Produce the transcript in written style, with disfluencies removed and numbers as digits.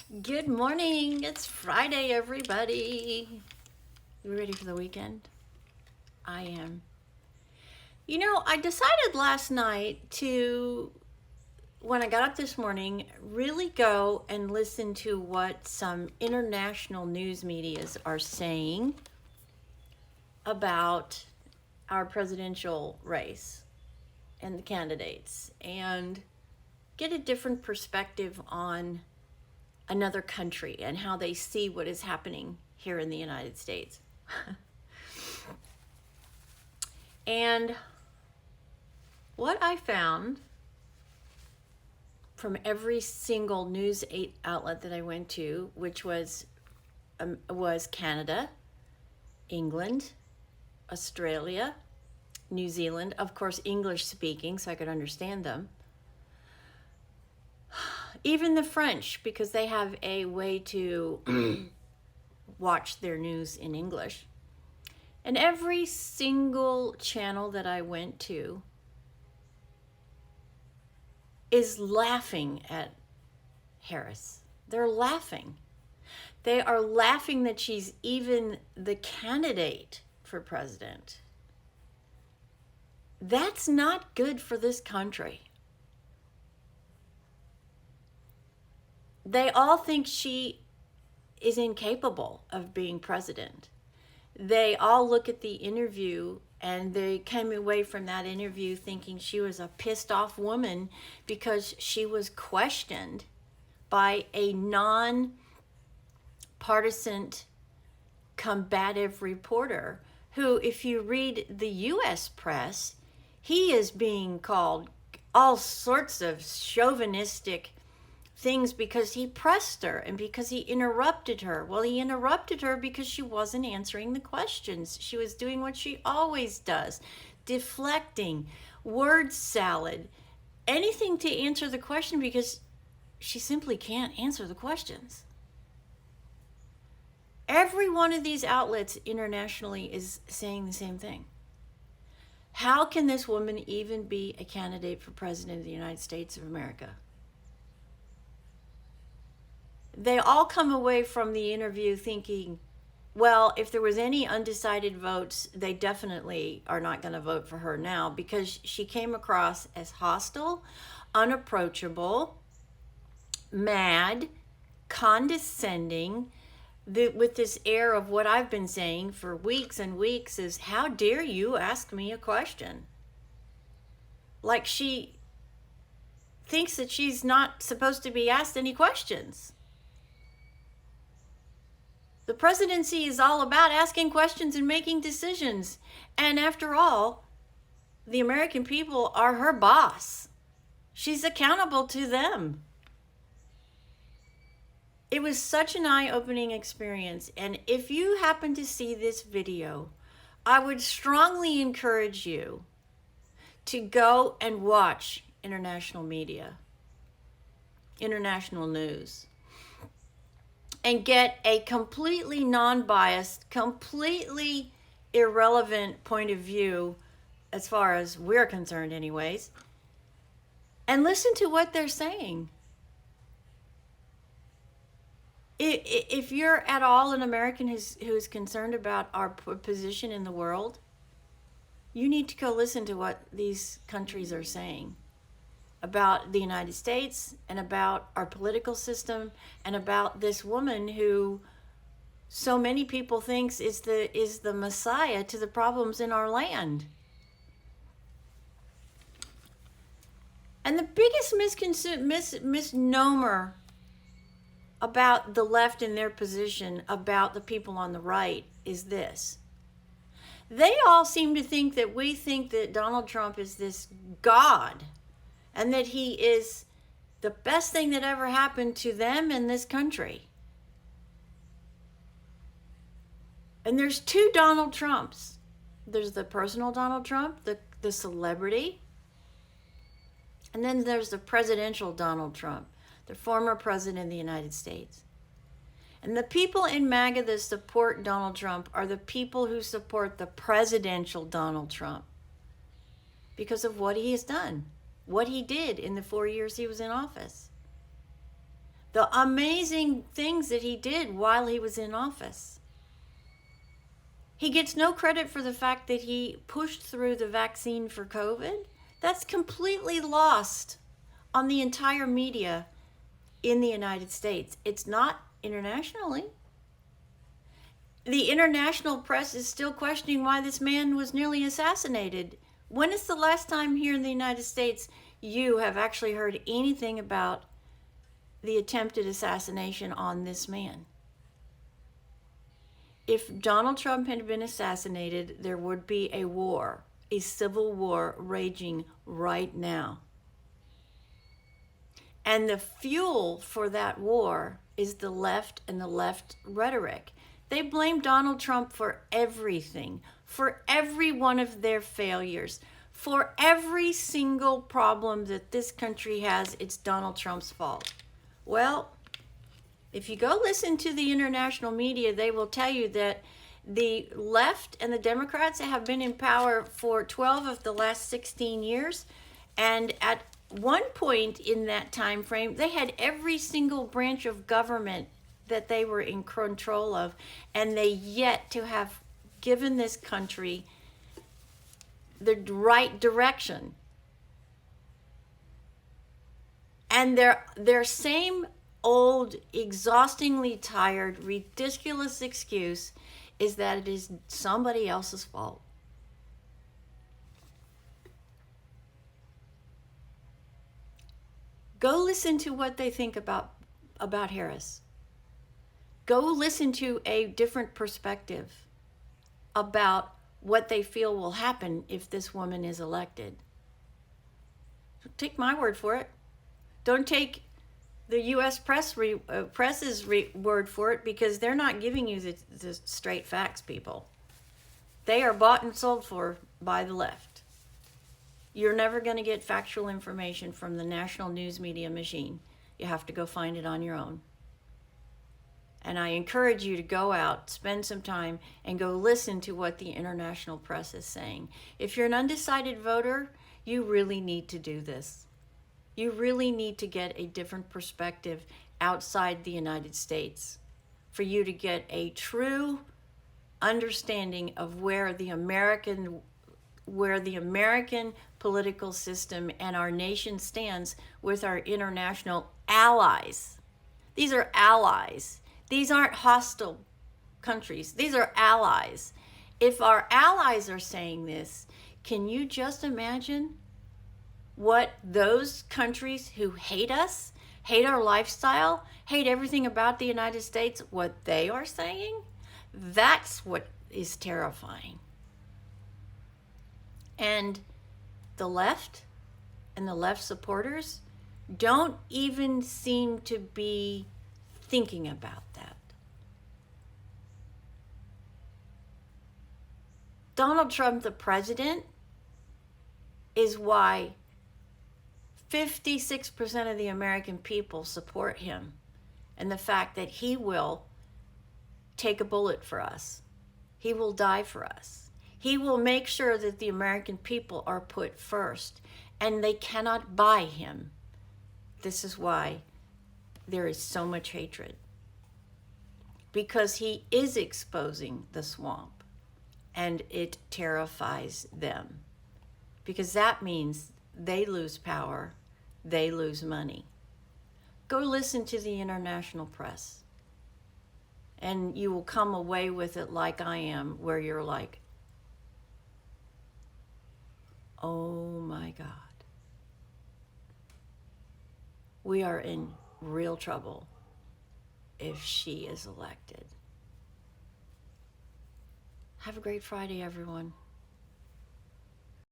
Good morning. It's Friday, everybody. You ready for the weekend? I am. I decided last night to, when I got up this morning, really go and listen to what some international news medias are saying about our presidential race and the candidates and get a different perspective on another country and how they see what is happening here in the United States. And what I found from every single news outlet that I went to, which was Canada, England, Australia, New Zealand, of course English speaking so I could understand them. Even the French, because they have a way to watch their news in English. And every single channel that I went to is laughing at Harris. They're laughing. They are laughing that she's even the candidate for president. That's not good for this country. They all think she is incapable of being president. They all look at the interview and they came away from that interview thinking she was a pissed off woman because she was questioned by a non-partisan combative reporter who, if you read the U.S. press, he is being called all sorts of chauvinistic things because he pressed her and because he interrupted her. Well, he interrupted her because she wasn't answering the questions. She was doing what she always does, deflecting, word salad, anything to answer the question because she simply can't answer the questions. Every one of these outlets internationally is saying the same thing. How can this woman even be a candidate for president of the United States of America? They all come away from the interview thinking, well, if there was any undecided votes, they definitely are not going to vote for her now because she came across as hostile, unapproachable, mad, condescending, with this air of what I've been saying for weeks and weeks is, how dare you ask me a question? Like she thinks that she's not supposed to be asked any questions. The presidency is all about asking questions and making decisions. And after all, the American people are her boss. She's accountable to them. It was such an eye-opening experience. And if you happen to see this video, I would strongly encourage you to go and watch international media, international news, and get a completely non-biased, completely irrelevant point of view, as far as we're concerned anyways, and listen to what they're saying. If you're at all an American who is concerned about our position in the world, you need to go listen to what these countries are saying about the United States and about our political system and about this woman who so many people thinks is the messiah to the problems in our land. And the biggest misnomer about the left and their position about the people on the right is this. They all seem to think that we think that Donald Trump is this god and that he is the best thing that ever happened to them in this country. And there's two Donald Trumps. There's the personal Donald Trump, the celebrity, and then there's the presidential Donald Trump, the former president of the United States. And the people in MAGA that support Donald Trump are the people who support the presidential Donald Trump because of what he has done, what he did in the 4 years he was in office. The amazing things that he did while he was in office. He gets no credit for the fact that he pushed through the vaccine for COVID. That's completely lost on the entire media in the United States. It's not internationally. The international press is still questioning why this man was nearly assassinated. When is the last time here in the United States you have actually heard anything about the attempted assassination on this man? If Donald Trump had been assassinated, there would be a war, a civil war raging right now. And the fuel for that war is the left and the left rhetoric. They blame Donald Trump for everything, for every one of their failures, for every single problem that this country has. It's Donald Trump's fault. Well, if you go listen to the international media, they will tell you that the left and the Democrats have been in power for 12 of the last 16 years. And at one point in that time frame, they had every single branch of government that they were in control of, and they yet to have given this country the right direction. And their same old, exhaustingly tired, ridiculous excuse is that it is somebody else's fault. Go listen to what they think about Harris. Go listen to a different perspective about what they feel will happen if this woman is elected. Take my word for it. Don't take the U.S. press's word for it, because they're not giving you the straight facts, people. They are bought and sold for by the left. You're never going to get factual information from the national news media machine. You have to go find it on your own. And I encourage you to go out, spend some time, and go listen to what the international press is saying. If you're an undecided voter, you really need to do this. You really need to get a different perspective outside the United States for you to get a true understanding of where the American political system and our nation stands with our international allies. These are allies. These aren't hostile countries. These are allies. If our allies are saying this, can you just imagine what those countries who hate us, hate our lifestyle, hate everything about the United States, what they are saying? That's what is terrifying. And the left and the left supporters don't even seem to be thinking about that. Donald Trump, the president, is why 56% of the American people support him, and the fact that he will take a bullet for us. He will die for us. He will make sure that the American people are put first, and they cannot buy him. This is why there is so much hatred, because he is exposing the swamp, and it terrifies them, because that means they lose power, they lose money. Go listen to the international press, and you will come away with it like I am, where you're like, oh my God, we are in real trouble if she is elected. Have a great Friday, everyone.